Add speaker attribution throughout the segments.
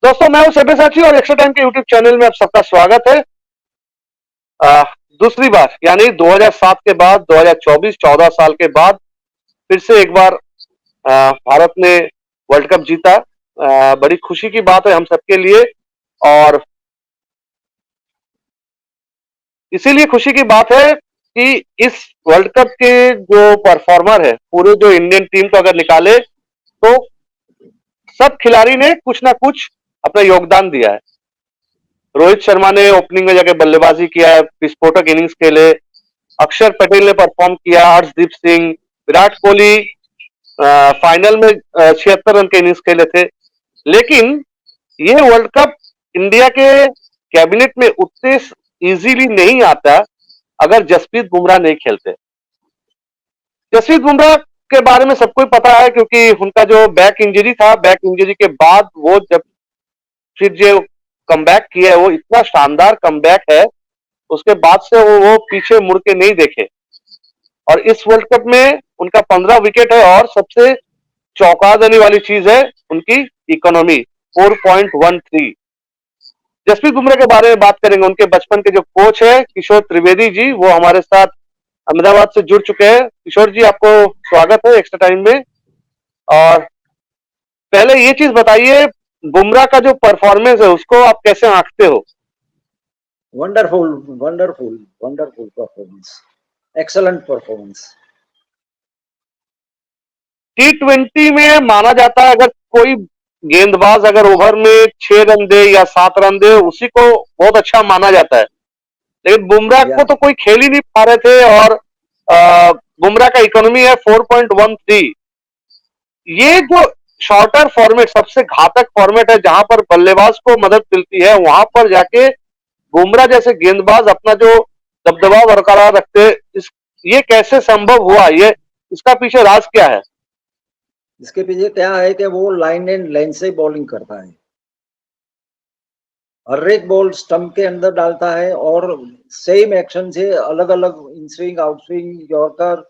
Speaker 1: दोस्तों, मैं हूं सब्यसाची और एक्स्ट्रा टाइम के यूट्यूब चैनल में आप सबका स्वागत है। आ, दूसरी बार यानी 2007 के बाद 2024 14 साल के बाद फिर से एक बार भारत ने वर्ल्ड कप जीता। बड़ी खुशी की बात है हम सबके लिए। और इसीलिए खुशी की बात है कि इस वर्ल्ड कप के जो परफॉर्मर है, पूरे जो इंडियन टीम को अगर निकाले तो सब खिलाड़ी ने कुछ ना कुछ अपना योगदान दिया है। रोहित शर्मा ने ओपनिंग में जाके बल्लेबाजी किया है, विस्फोटक इनिंग्स खेले। अक्षर पटेल ने परफॉर्म किया, हर्षदीप सिंह, विराट कोहली फाइनल में 76 रन के इनिंग्स खेले थे। लेकिन ये वर्ल्ड कप इंडिया के कैबिनेट में उतने इजीली नहीं आता अगर जसप्रीत बुमराह नहीं खेलते। जसप्रीत बुमराह के बारे में सबको पता है, क्योंकि उनका जो बैक इंजरी था, बैक इंजरी के बाद वो जब फिर जो कमबैक किया है, वो इतना शानदार कमबैक है, उसके बाद से वो पीछे मुड़ के नहीं देखे। और इस वर्ल्ड कप में उनका 15 विकेट है और सबसे चौंका देने वाली चीज है उनकी इकोनॉमी 4.13। जसप्रीत बुमराह के बारे में बात करेंगे। उनके बचपन के जो कोच है किशोर त्रिवेदी जी, वो हमारे साथ अहमदाबाद से जुड़ चुके हैं। किशोर जी, आपको स्वागत है एक्स्ट्रा टाइम में। और पहले ये चीज बताइए, बुमराह का जो परफॉर्मेंस है उसको आप कैसे आंकते हो?
Speaker 2: Wonderful wonderful wonderful performance, excellent performance.
Speaker 1: T20 में माना जाता है अगर कोई गेंदबाज अगर ओवर में 6 रन दे या 7 रन दे, उसी को बहुत अच्छा माना जाता है। लेकिन बुमराह को तो कोई खेल ही नहीं पा रहे थे। और बुमराह का इकोनॉमी है 4.13। ये जो शॉर्टर फॉर्मेट, सबसे घातक फॉर्मेट है जहां पर बल्लेबाज को मदद मिलती है, वहां पर जाके बुमराह जैसे गेंदबाज अपना जो दबदबा बरकरार रखते, ये कैसे संभव हुआ? ये इसका पीछे राज क्या है?
Speaker 2: इसके पीछे क्या है कि वो लाइन एंड लाइन से बॉलिंग करता है। हर एक बॉल स्टंप के अंदर डालता है और सेम एक्शन से अलग अलग in swing, out swing, yorker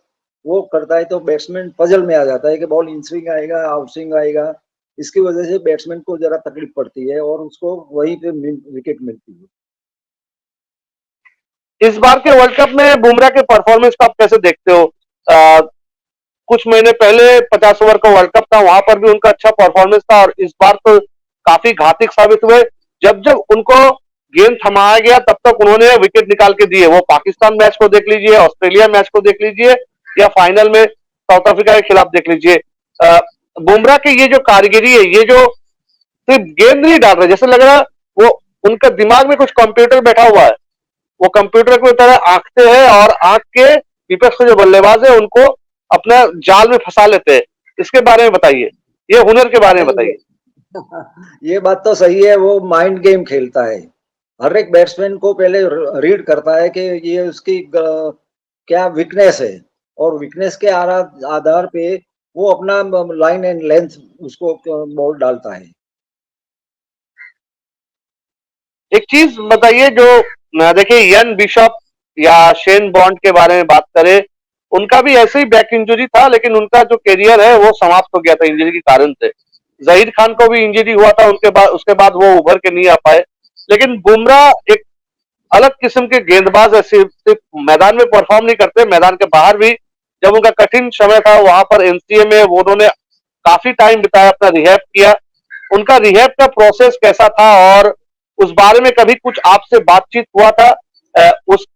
Speaker 2: वो करता है। तो बैट्समैन पजल में आ जाता है कि बॉल इन स्विंग आएगा, आउट स्विंग आएगा। इसकी वजह से बैट्समैन को जरा तकलीफ पड़ती है और उसको वहीं पे विकेट मिलती है।
Speaker 1: इस बार के वर्ल्ड कप में बुमराह के परफॉर्मेंस को आप कैसे देखते हो? कुछ महीने पहले 50 ओवर का वर्ल्ड कप था, वहां पर भी उनका अच्छा परफॉर्मेंस था और इस बार तो काफी घातक साबित हुए। जब जब उनको गेंद थमाया गया तब तक उन्होंने विकेट निकाल के दिए। वो पाकिस्तान मैच को देख लीजिए, ऑस्ट्रेलिया मैच को देख लीजिए, या फाइनल में साउथ अफ्रीका के खिलाफ देख लीजिए। बुमराह की ये जो कारीगरी है, ये जो सिर्फ गेंद नहीं डाल रहे, जैसे लग रहा वो उनका दिमाग में कुछ कंप्यूटर बैठा हुआ है। वो कंप्यूटर की तरह आंकते हैं और आंक के विपक्ष के जो बल्लेबाज है उनको अपना जाल में फंसा लेते हैं। इसके बारे में बताइए, ये हुनर के बारे में बताइए।
Speaker 2: ये बात तो सही है, वो माइंड गेम खेलता है। हर एक बैट्समैन को पहले रीड करता है कि ये उसकी क्या वीकनेस है और वीकनेस के आधार पे वो अपना लाइन एंड लेंथ उसको बॉल डालता है।
Speaker 1: एक चीज बताइए, जो देखिए यन बिशप या शेन बॉन्ड के बारे में बात करें, उनका भी ऐसे ही बैक इंजरी था, लेकिन उनका जो करियर है वो समाप्त हो गया था इंजरी के कारण से। जहीर खान को भी इंजरी हुआ था, उनके बाद उसके बाद वो उभर के नहीं आ पाए। लेकिन बुमराह एक अलग किस्म के गेंदबाज है। सिर्फ मैदान में परफॉर्म नहीं करते, मैदान के बाहर भी जब उनका कठिन समय था वहां पर एनसीए में वो उन्होंने काफी टाइम बिताया, अपना रिहैब किया। उनका रिहैब का प्रोसेस कैसा था और उस बारे में कभी कुछ आपसे बातचीत हुआ था? उस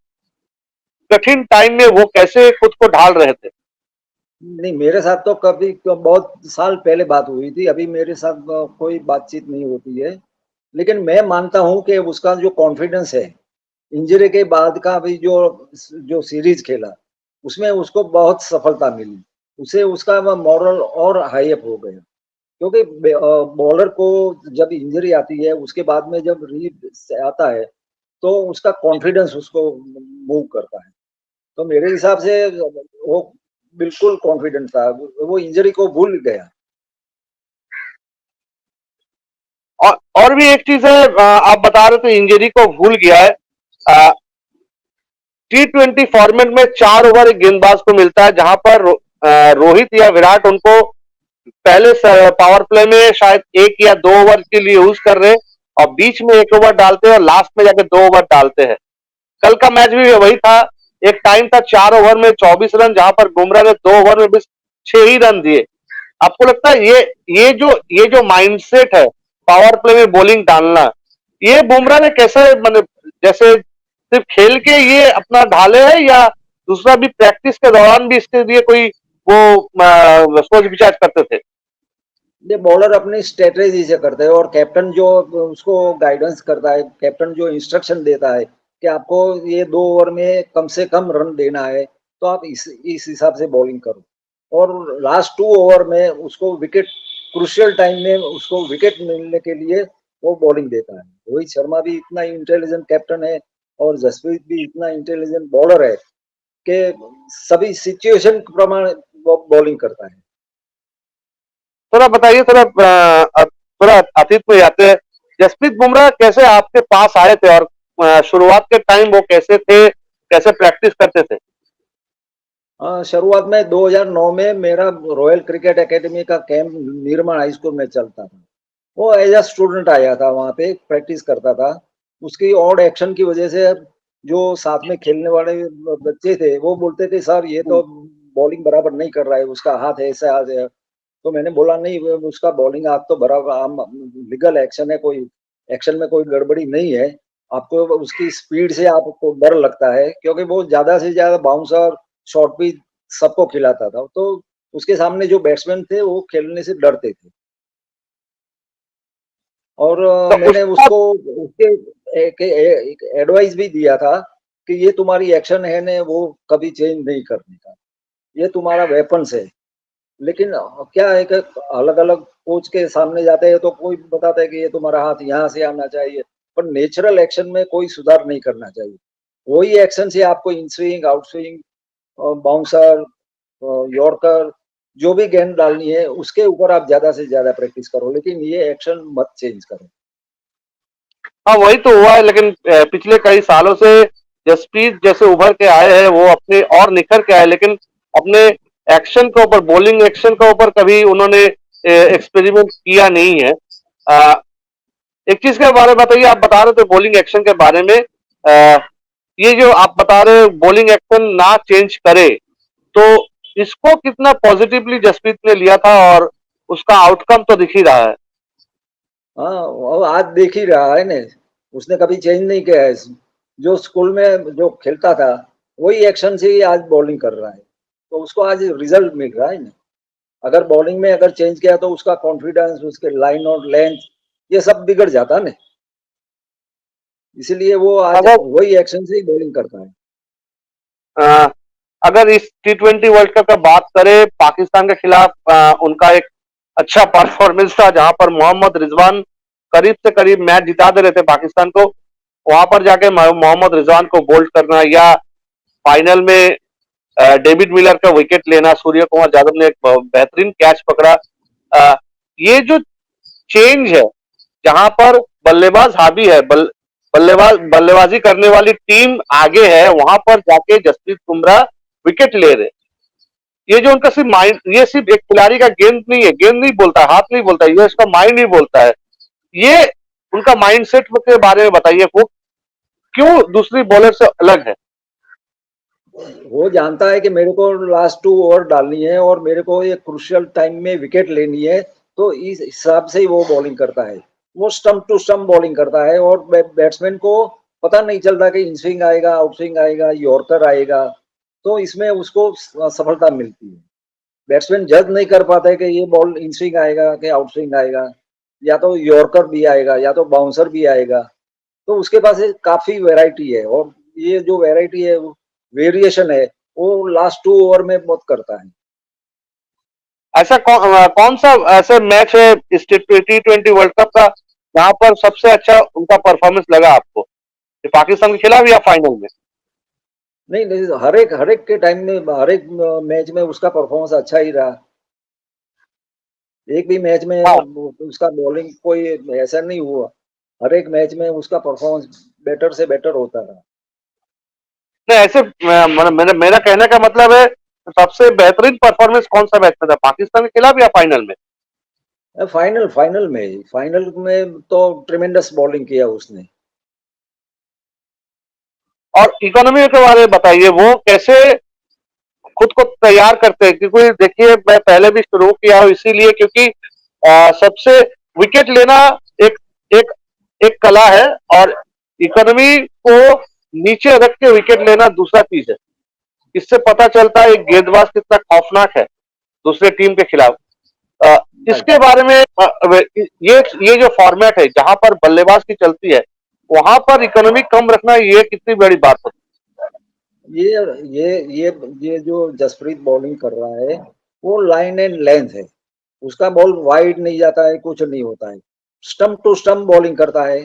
Speaker 1: कठिन टाइम में वो कैसे खुद को ढाल रहे थे?
Speaker 2: नहीं, मेरे साथ तो कभी बहुत साल पहले बात हुई थी। अभी मेरे साथ कोई बातचीत नहीं होती है। लेकिन मैं मानता हूं कि उसका जो कॉन्फिडेंस है, इंजरी के बाद का भी जो जो सीरीज खेला, उसमें उसको बहुत सफलता मिली। उसे उसका मॉरल और हाई अप हो गया, क्योंकि बॉलर को जब इंजरी आती है उसके बाद में जब री आता है तो उसका कॉन्फिडेंस उसको मूव करता है। तो मेरे हिसाब से वो बिल्कुल कॉन्फिडेंट था, वो इंजरी को भूल गया।
Speaker 1: और भी एक चीज है, आप बता रहे थे इंजरी को भूल गया है। T20 फॉर्मेट में 4 ओवर एक गेंदबाज को मिलता है, जहां पर रोहित या विराट उनको पहले पावर प्ले में शायद 1 या 2 ओवर के लिए यूज कर रहे, और बीच में 1 ओवर डालते हैं और लास्ट में जाके 2 ओवर डालते हैं। कल का मैच भी वही था। एक टाइम था 4 ओवर में 24 रन, जहां पर बुमराह ने 2 ओवर में बस 6 ही रन दिए। आपको लगता है ये जो माइंडसेट है पावर प्ले में बॉलिंग डालना, ये बुमराह ने कैसे, मतलब जैसे सिर्फ खेल के ये अपना ढाले है, या दूसरा भी प्रैक्टिस के दौरान भी इसके लिए कोई वो सोच विचार करते थे?
Speaker 2: ये बॉलर अपनी स्ट्रेटेजी से करते हैं, और कैप्टन जो उसको गाइडेंस करता है, कैप्टन जो इंस्ट्रक्शन देता है कि आपको ये 2 ओवर में कम से कम रन देना है, तो आप इस हिसाब से बॉलिंग करो। और लास्ट 2 ओवर में उसको विकेट, क्रुशियल टाइम में उसको विकेट मिलने के लिए वो बॉलिंग देता है। रोहित शर्मा भी इतना इंटेलिजेंट कैप्टन है, और जसप्रीत भी इतना इंटेलिजेंट बॉलर है कि सभी सिचुएशन के प्रमाण वो बॉलिंग करता है।
Speaker 1: थोड़ा बताइए, थोड़ा अतीत में जाते हैं। जसप्रीत बुमराह कैसे आपके पास आए थे, और शुरुआत के टाइम वो कैसे थे, कैसे प्रैक्टिस करते थे?
Speaker 2: शुरुआत में 2009 में मेरा रॉयल क्रिकेट एकेडमी का कैंप निर्मल हाई स्कूल में चलता था। वो एज अ स्टूडेंट आया था, वहाँ पे प्रैक्टिस करता था। उसकी ऑड एक्शन की वजह से जो साथ में खेलने वाले बच्चे थे वो बोलते थे, सर ये तो बॉलिंग बराबर नहीं कर रहा है, उसका हाथ है ऐसा हाथ है। तो मैंने बोला नहीं, उसका बॉलिंग हाथ तो बराबर, लीगल एक्शन है, कोई एक्शन में कोई गड़बड़ी नहीं है। आपको उसकी स्पीड से आपको डर लगता है, क्योंकि वो ज्यादा से ज्यादा बाउंसर शॉर्ट भी सबको खिलाता था, तो उसके सामने जो बैट्समैन थे वो खेलने से डरते थे। और
Speaker 1: तो
Speaker 2: मैंने
Speaker 1: उसका
Speaker 2: उसको उसके एक एडवाइस भी दिया था कि ये तुम्हारी एक्शन है ने वो कभी चेंज नहीं करने का, ये तुम्हारा वेपन्स है। लेकिन क्या है कि अलग अलग कोच के सामने जाते हैं तो कोई बताता है कि ये तुम्हारा हाथ यहाँ से आना चाहिए, पर नेचुरल एक्शन में कोई सुधार नहीं करना चाहिए। वही एक्शन से आपको in swing, out swing, bouncer, yorker, जो भी गेंद डालनी है उसके ऊपर आप ज्यादा से ज्यादा प्रैक्टिस करो, लेकिन ये एक्शन मत चेंज करो।
Speaker 1: हाँ, वही तो हुआ है। लेकिन पिछले कई सालों से जसप्रीत जैसे उभर के आए हैं, वो अपने और निखर के आए, लेकिन अपने एक्शन के ऊपर, बॉलिंग एक्शन के ऊपर कभी उन्होंने एक्सपेरिमेंट किया नहीं है। अ, एक चीज के बारे में बताइए, आप बता रहे थे बॉलिंग एक्शन के बारे में, ये जो आप बता रहे बॉलिंग एक्शन ना चेंज करे, तो इसको कितना पॉजिटिवली जसप्रीत ने लिया था, और उसका आउटकम तो दिख ही रहा है।
Speaker 2: हाँ, वो आज देख ही रहा है ने, उसने कभी चेंज नहीं किया है। जो स्कूल में जो खेलता था वही एक्शन से ही आज बॉलिंग कर रहा है, तो उसको आज रिजल्ट मिल रहा है ना। अगर बॉलिंग में अगर चेंज किया तो उसका कॉन्फिडेंस, उसके लाइन और लेंथ, ये सब बिगड़ जाता ना। इसलिए वो आज
Speaker 1: अगर
Speaker 2: वही एक्शन से ही बॉलिंग करता है।
Speaker 1: अ, अगर इस T20 वर्ल्ड कप का बात करें, पाकिस्तान के खिलाफ उनका एक अच्छा परफॉर्मेंस था, जहां पर मोहम्मद रिजवान करीब से करीब मैच जिता दे रहे थे पाकिस्तान को। वहां पर जाके मोहम्मद रिजवान को बोल्ड करना, या फाइनल में डेविड मिलर का विकेट लेना, सूर्य कुमार यादव ने एक बेहतरीन कैच पकड़ा। अ, ये जो चेंज है, जहां पर बल्लेबाज हावी है, बल्लेबाजी करने वाली टीम आगे है, वहां पर जाके जसप्रीत बुमराह विकेट ले रहे। ये जो उनका सिर्फ माइंड, ये सिर्फ एक खिलाड़ी का गेंद नहीं है, गेंद नहीं बोलता, हाथ नहीं बोलता, ये इसका माइंड ही बोलता है। ये उनका माइंडसेट के बारे में बताइए, वो क्यों दूसरी बॉलर से अलग है?
Speaker 2: वो जानता है कि मेरे को लास्ट 2 ओवर डालनी है और मेरे को ये क्रुशियल टाइम में विकेट लेनी है, तो इस हिसाब से ही वो बॉलिंग करता है। वो स्टंप टू स्टंप बॉलिंग करता है, और बैट्समैन को पता नहीं चलता कि इन स्विंग आएगा, आउट स्विंग आएगा, यॉर्कर आएगा, तो इसमें उसको सफलता मिलती है। बैट्समैन जज नहीं कर पाता है कि ये बॉल इन स्विंग आएगा कि आउट स्विंग आएगा, या तो यॉर्कर भी आएगा या तो बाउंसर भी आएगा। तो उसके पास काफी वैरायटी है, और ये जो वैरायटी है, वेरिएशन है, वो लास्ट 2 ओवर में बहुत करता है।
Speaker 1: ऐसा कौन सा ऐसे मैच है इस T20 वर्ल्ड कप का, जहां पर सबसे अच्छा उनका परफॉर्मेंस लगा आपको, ये पाकिस्तान के खिलाफ या फाइनल में?
Speaker 2: नहीं नहीं, हर एक के टाइम में, हर एक मैच में उसका परफॉर्मेंस अच्छा ही रहा। एक भी मैच में
Speaker 1: हाँ,
Speaker 2: उसका बॉलिंग कोई ऐसा नहीं हुआ, हर एक मैच में उसका परफॉर्मेंस बेटर से बेटर होता रहा।
Speaker 1: नहीं ऐसे मेरा कहने का मतलब है, सबसे बेहतरीन परफॉर्मेंस कौन सा मैच में था, पाकिस्तान के खिलाफ या फाइनल में?
Speaker 2: फाइनल फाइनल में तो ट्रेमेंडस बॉलिंग किया उसने।
Speaker 1: और इकोनॉमी के बारे में बताइए, वो कैसे खुद को तैयार करते हैं? क्योंकि देखिए, मैं पहले भी शुरू किया हूं इसीलिए क्योंकि सबसे विकेट लेना एक एक एक कला है, और इकोनॉमी को नीचे रख के विकेट लेना दूसरा चीज है। इससे पता चलता है एक गेंदबाज कितना खौफनाक है दूसरे टीम के खिलाफ। अ, इसके बारे में ये जो फॉर्मेट है जहां पर बल्लेबाज की चलती है, वहां पर इकोनॉमी कम रखना ये कितनी बड़ी बात होती
Speaker 2: ये ये जो जसप्रीत बॉलिंग कर रहा है वो लाइन एंड लेंथ है, उसका बॉल वाइड नहीं जाता है, कुछ नहीं होता है, स्टंप टू स्टंप बॉलिंग करता है।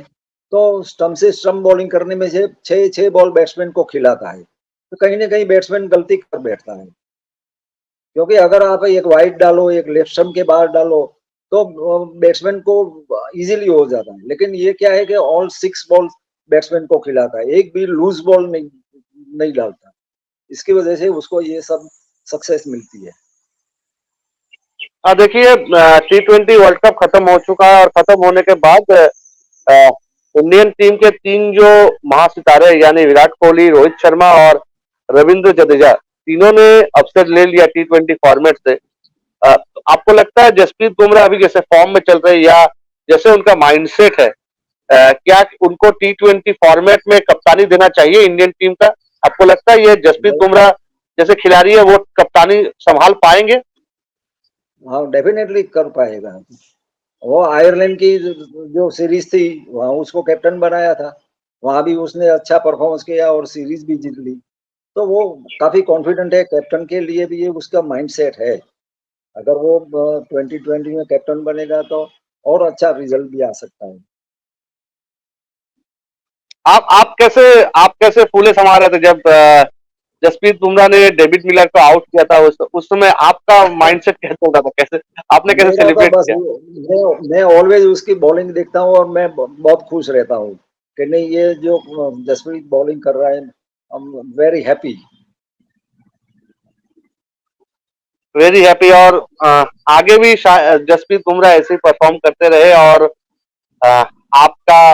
Speaker 2: तो स्टंप से स्टंप बॉलिंग करने में से छह बॉल बैट्समैन को खिलाता है, तो कहीं ना कहीं बैट्समैन गलती कर बैठता है, क्योंकि अगर आप एक वाइड डालो, एक लेफ्ट स्टंप के बाहर डालो, तो बैट्समैन को इजीली हो जाता है। लेकिन ये क्या है कि ऑल 6 बॉल बैट्समैन को खिलाता है, एक भी लूज बॉल नहीं डालता। इसकी वजह से उसको ये सब सक्सेस मिलती है।
Speaker 1: देखिए, T20 वर्ल्ड कप खत्म हो चुका है और खत्म होने के बाद इंडियन टीम के 3 जो महासितारे यानी विराट कोहली, रोहित शर्मा और रविंद्र जडेजा, तीनों ने अपसेट ले लिया T20 फॉर्मेट से। आपको लगता है जसप्रीत बुमराह अभी जैसे फॉर्म में चल रहे, या जैसे उनका माइंडसेट है, क्या उनको T20 फॉर्मेट में कप्तानी देना चाहिए इंडियन टीम का? आपको लगता है ये जसप्रीत बुमराह जैसे खिलाड़ी है वो कप्तानी संभाल पाएंगे?
Speaker 2: हाँ, डेफिनेटली कर पाएगा। वो आयरलैंड की जो सीरीज थी वहां उसको कैप्टन बनाया था, वहां भी उसने अच्छा परफॉर्मेंस किया और सीरीज भी जीत ली। तो वो काफी कॉन्फिडेंट है, कैप्टन के लिए भी ये उसका माइंडसेट है। अगर वो 2020 में कैप्टन बनेगा तो और अच्छा रिजल्ट भी आ सकता है।
Speaker 1: आप कैसे फूले समा रहे थे जब जसप्रीत बुमराह ने डेविड मिलर को आउट किया था? उस समय आपका माइंडसेट कैसे होता था? कैसे आपने कैसे
Speaker 2: मेरा तो
Speaker 1: सेलिब्रेट
Speaker 2: बस
Speaker 1: किया?
Speaker 2: मैं ऑलवेज उसकी बॉलिंग देखता हूँ और मैं बहुत खुश रहता हूँ कि नहीं, ये जो जसप्रीत बॉलिंग कर रहा है, I am very happy.
Speaker 1: Very happy. और आगे भी जसप्रीत बुमराह ऐसे ही परफॉर्म करते रहे, और अ, आपका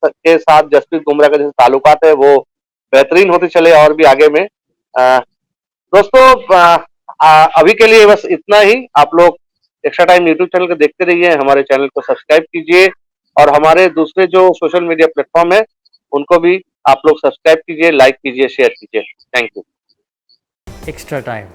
Speaker 1: के साथ जसप्रीत बुमराह का जैसे ताल्लुकात है वो बेहतरीन होते चले और भी आगे में। दोस्तों, अभी के लिए बस इतना ही। आप लोग एक्स्ट्रा टाइम यूट्यूब चैनल को देखते रहिए, हमारे चैनल को सब्सक्राइब कीजिए, और हमारे दूसरे जो सोशल मीडिया प्लेटफॉर्म है उनको भी आप लोग सब्सक्राइब कीजिए, लाइक कीजिए, शेयर कीजिए। Thank you.
Speaker 3: Extra time.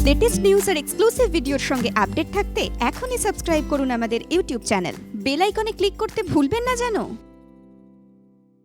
Speaker 4: Latest news আর এক্সক্লুসিভ ভিডিওর সঙ্গে আপডেট থাকতে এখনই সাবস্ক্রাইব করুন আমাদের ইউটিউব চ্যানেল। বেল আইকনে ক্লিক করতে ভুলবেন না যেন।